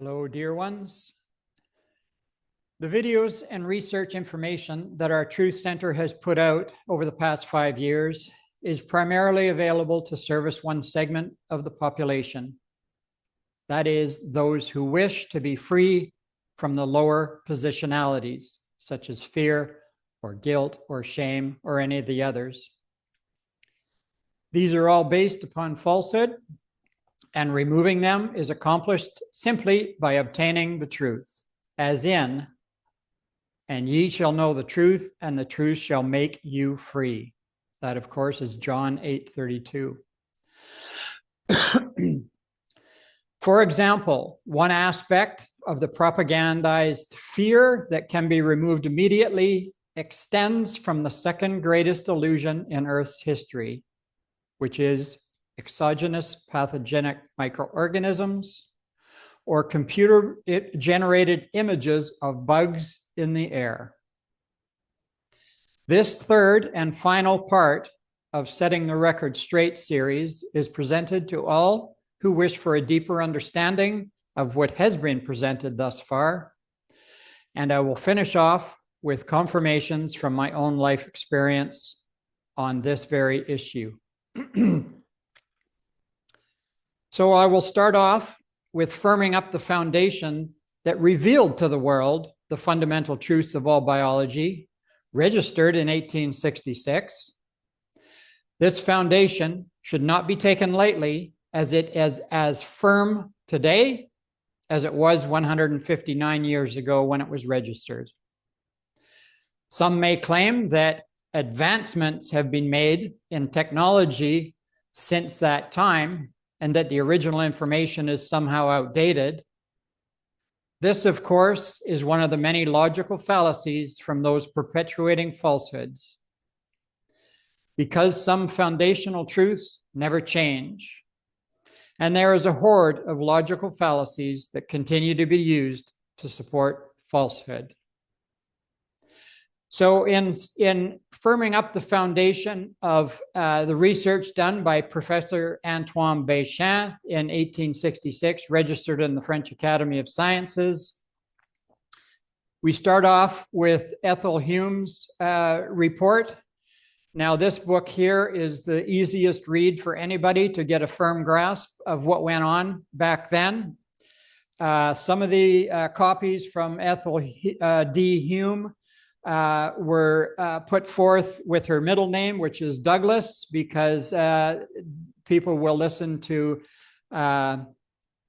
Hello, dear ones. The videos and research information that our Truth Center has put out over the past 5 years is primarily available to service one segment of the population. That is, those who wish to be free from the lower positionalities, such as fear or guilt or shame or any of the others. These are all based upon falsehood, and removing them is accomplished simply by obtaining the truth, as in, and ye shall know the truth, and the truth shall make you free. That, of course, is John 8:32. For example, one aspect of the propagandized fear that can be removed immediately extends from the second greatest illusion in Earth's history, which is exogenous pathogenic microorganisms or computer-generated images of bugs in the air. This third and final part of Setting the Record Straight series is presented to all who wish for a deeper understanding of what has been presented thus far. And I will finish off with confirmations from my own life experience on this very issue. So I will start off with firming up the foundation that revealed to the world the fundamental truths of all biology, registered in 1866. This foundation should not be taken lightly, as it is as firm today as it was 159 years ago when it was registered. Some may claim that advancements have been made in technology since that time, and that the original information is somehow outdated. This, of course, is one of the many logical fallacies from those perpetuating falsehoods. Because some foundational truths never change, and there is a horde of logical fallacies that continue to be used to support falsehood. So in firming up the foundation of the research done by Professor Antoine Bechamp in 1866, registered in the French Academy of Sciences, we start off with Ethel Hume's report. Now, this book here is the easiest read for anybody to get a firm grasp of what went on back then. Some of the copies from Ethel D. Hume were put forth with her middle name, which is Douglas, because people will listen to a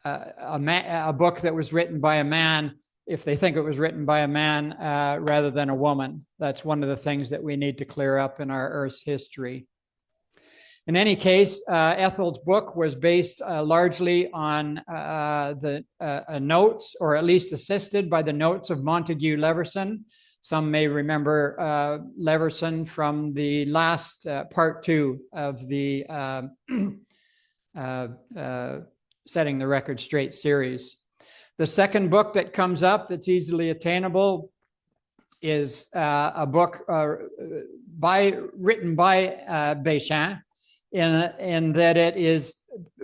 book that was written by a man if they think it was written by a man rather than a woman. That's one of the things that we need to clear up in our Earth's history. In any case, Ethel's book was based largely on the notes, or at least assisted by the notes of Montague Leverson. Some may remember Leverson from the last part 2 of the Setting the Record Straight series. The second book that comes up that's easily attainable is a book written by Bechamp, in that it is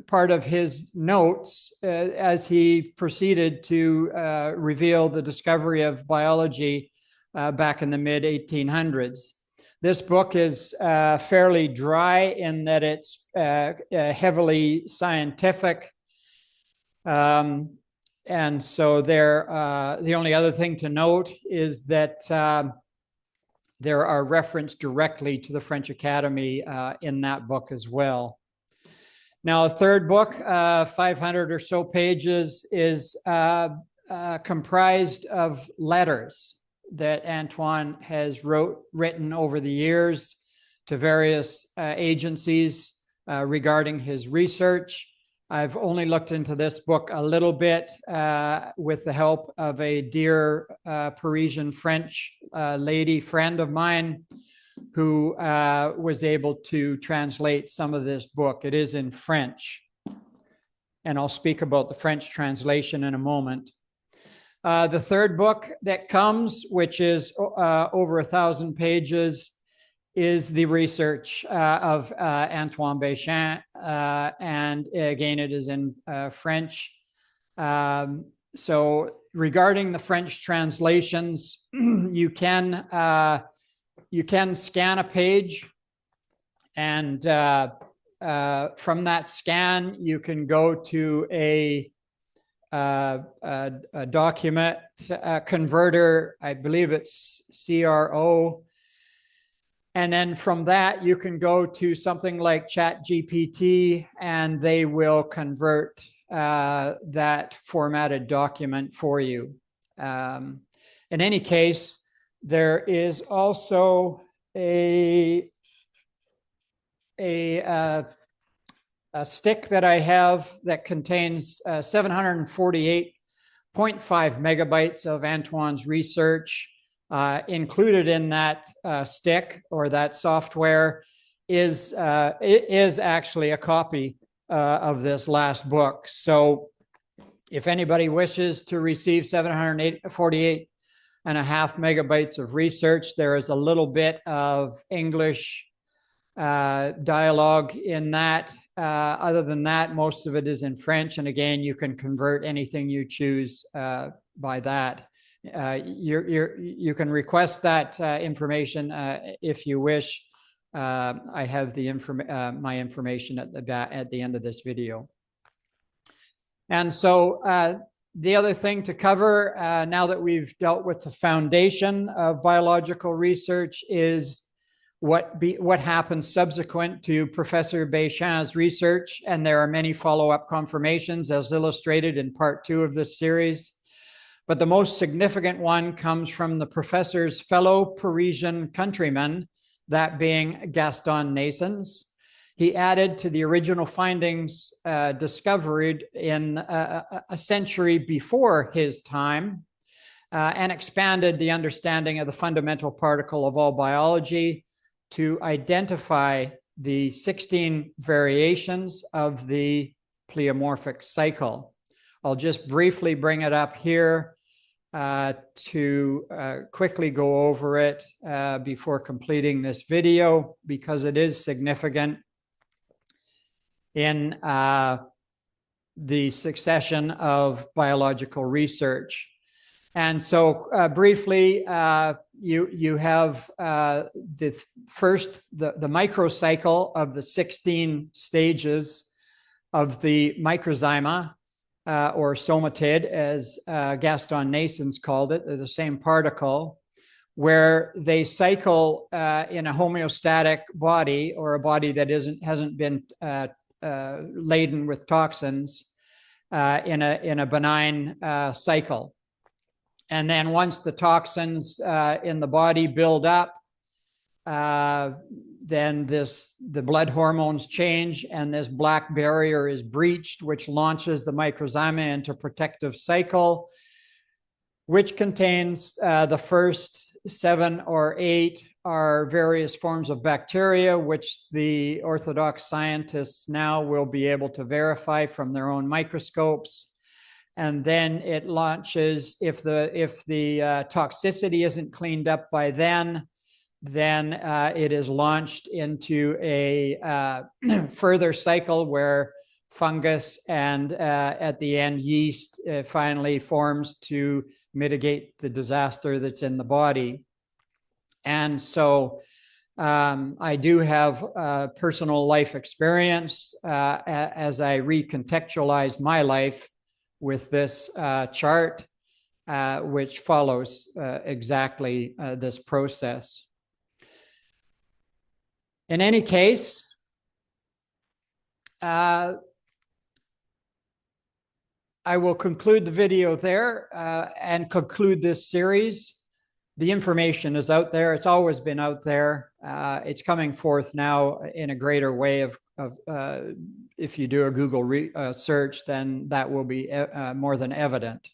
part of his notes as he proceeded to reveal the discovery of biology back in the mid-1800s. This book is fairly dry in that it's heavily scientific. And so the only other thing to note is that there are references directly to the French Academy in that book as well. Now, a third book, 500 or so pages, is comprised of letters that Antoine has written over the years to various agencies regarding his research. I've only looked into this book a little bit with the help of a dear Parisian French lady friend of mine who was able to translate some of this book. It is in French, and I'll speak about the French translation in a moment. The third book that comes, which is over 1,000 pages, is the research of Antoine Bechamp, and again, it is in French. So regarding the French translations, you can scan a page, and from that scan, you can go to a document converter. I believe it's CRO. And then from that, you can go to something like ChatGPT, and they will convert that formatted document for you. In any case, there is also a stick that I have that contains 748.5 megabytes of Antoine's research. Included in that stick or that software is actually a copy of this last book. So if anybody wishes to receive 748.5 megabytes of research, there is a little bit of English dialogue in that. Other than that, most of it is in French. And again, you can convert anything you choose by that. You can request that information if you wish. I have the my information at the end of this video. And so the other thing to cover now that we've dealt with the foundation of biological research is what happens subsequent to Professor Bechamp's research. And there are many follow-up confirmations as illustrated in part 2 of this series. But the most significant one comes from the professor's fellow Parisian countryman, that being Gaston Naessens. He added to the original findings discovered in a century before his time and expanded the understanding of the fundamental particle of all biology to identify the 16 variations of the pleomorphic cycle. I'll just briefly bring it up here to quickly go over it before completing this video, because it is significant in the succession of biological research. And so briefly, you have the microcycle of the 16 stages of the microzyma, or somatid, as Gaston Naessens called it. They're the same particle, where they cycle in a homeostatic body, or a body that hasn't been laden with toxins, in a benign cycle. And then once the toxins in the body build up, then the blood hormones change, and this black barrier is breached, which launches the microzyma into protective cycle, which contains the first 7 or 8 are various forms of bacteria, which the orthodox scientists now will be able to verify from their own microscopes. And then it launches, if the toxicity isn't cleaned up by then it is launched into a further cycle where fungus and at the end yeast finally forms to mitigate the disaster that's in the body. And so I do have personal life experience as I recontextualize my life with this chart, which follows exactly this process. In any case, I will conclude the video there and conclude this series. The information is out there. It's always been out there. It's coming forth now in a greater way if you do a Google search, then that will be more than evident.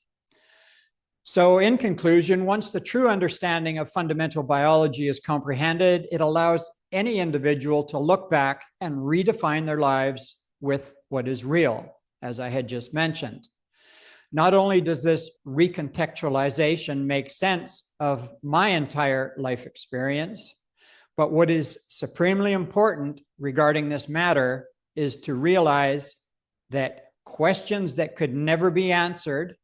So in conclusion, once the true understanding of fundamental biology is comprehended, it allows any individual to look back and redefine their lives with what is real, as I had just mentioned. Not only does this recontextualization make sense of my entire life experience, but what is supremely important regarding this matter is to realize that questions that could never be answered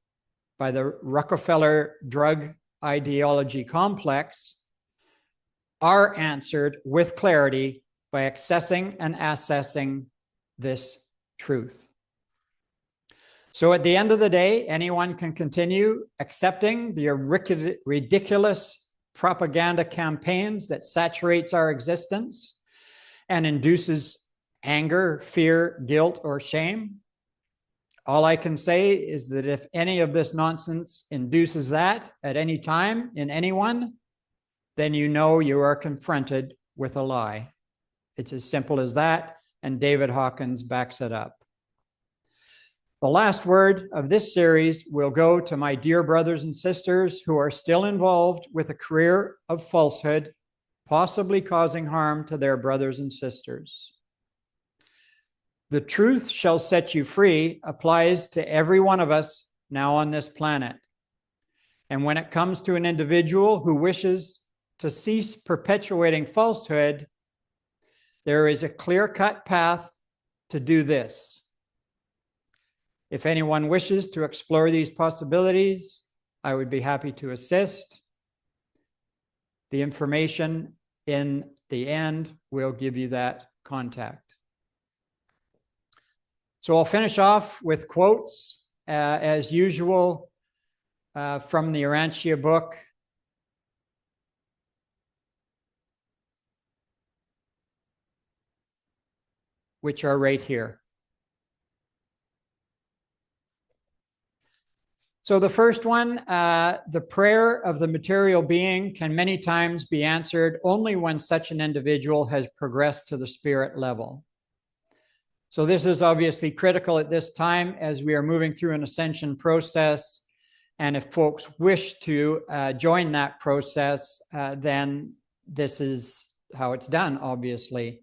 by the Rockefeller drug ideology complex are answered with clarity by accessing and assessing this truth. So at the end of the day, anyone can continue accepting the ridiculous propaganda campaigns that saturates our existence and induces anger, fear, guilt, or shame. All I can say is that if any of this nonsense induces that at any time in anyone, then you know you are confronted with a lie. It's as simple as that, and David Hawkins backs it up. The last word of this series will go to my dear brothers and sisters who are still involved with a career of falsehood, possibly causing harm to their brothers and sisters. The truth shall set you free applies to every one of us now on this planet. And when it comes to an individual who wishes to cease perpetuating falsehood, there is a clear-cut path to do this. If anyone wishes to explore these possibilities, I would be happy to assist. The information in the end will give you that contact. So I'll finish off with quotes, as usual, from the Urantia book. Which are right here. So the first one, the prayer of the material being can many times be answered only when such an individual has progressed to the spirit level. So this is obviously critical at this time as we are moving through an ascension process. And if folks wish to join that process, then this is how it's done, obviously.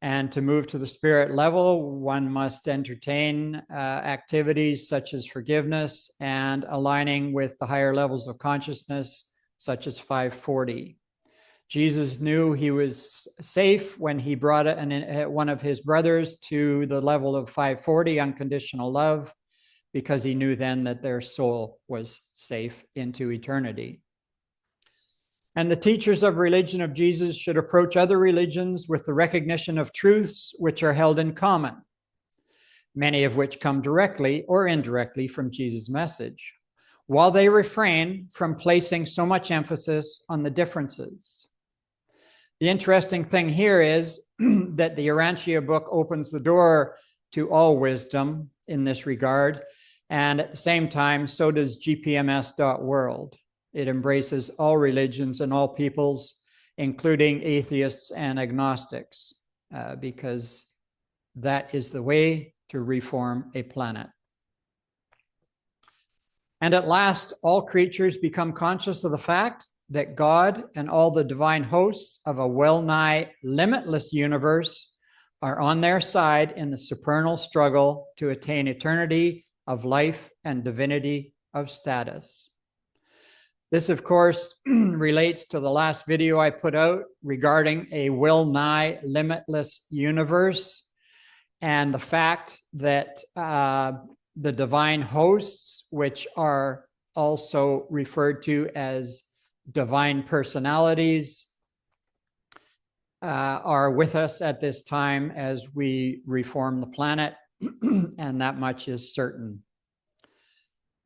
And to move to the spirit level, one must entertain activities such as forgiveness and aligning with the higher levels of consciousness, such as 540. Jesus knew he was safe when he brought one of his brothers to the level of 540, unconditional love, because he knew then that their soul was safe into eternity. And the teachers of religion of Jesus should approach other religions with the recognition of truths which are held in common, many of which come directly or indirectly from Jesus' message, while they refrain from placing so much emphasis on the differences. The interesting thing here is that the Urantia book opens the door to all wisdom in this regard, and at the same time, so does gpms.world. It embraces all religions and all peoples, including atheists and agnostics, because that is the way to reform a planet. And at last, all creatures become conscious of the fact that God and all the divine hosts of a well-nigh limitless universe are on their side in the supernal struggle to attain eternity of life and divinity of status. This, of course, relates to the last video I put out regarding a well-nigh limitless universe and the fact that the divine hosts, which are also referred to as divine personalities, are with us at this time as we reform the planet, and that much is certain.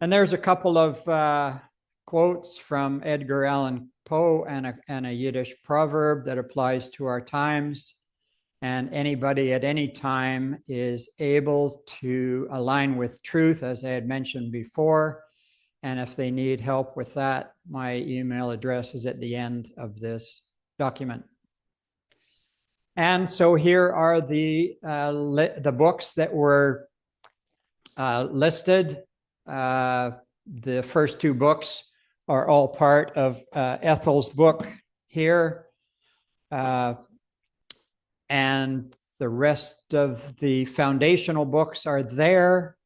And there's a couple of quotes from Edgar Allan Poe and a Yiddish proverb that applies to our times. And anybody at any time is able to align with truth, as I had mentioned before. And if they need help with that, my email address is at the end of this document. And so here are the books that were listed. The first two books are all part of Ethel's book here. And the rest of the foundational books are there.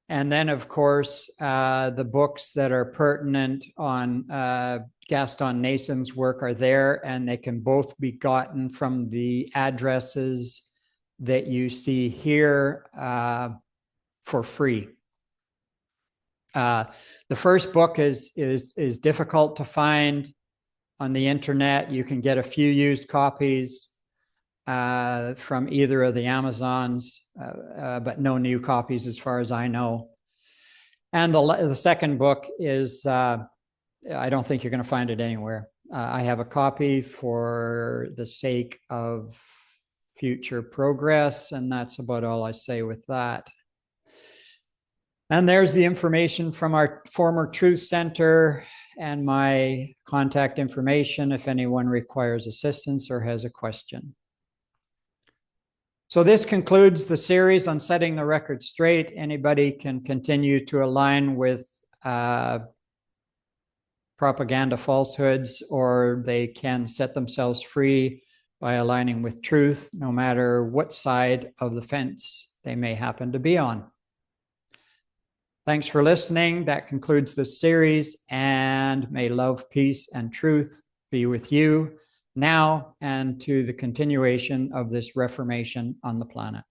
And then, of course, the books that are pertinent on Gaston Nason's work are there, and they can both be gotten from the addresses that you see here. for free. The first book is difficult to find on the internet. You can get a few used copies from either of the Amazons, but no new copies as far as I know. And the second book is, I don't think you're going to find it anywhere. I have a copy for the sake of future progress, and that's about all I say with that. And there's the information from our former Truth Center and my contact information if anyone requires assistance or has a question. So this concludes the series on setting the record straight. Anybody can continue to align with propaganda falsehoods, or they can set themselves free by aligning with truth, no matter what side of the fence they may happen to be on. Thanks for listening. That concludes this series, and may love, peace, and truth be with you now and to the continuation of this reformation on the planet.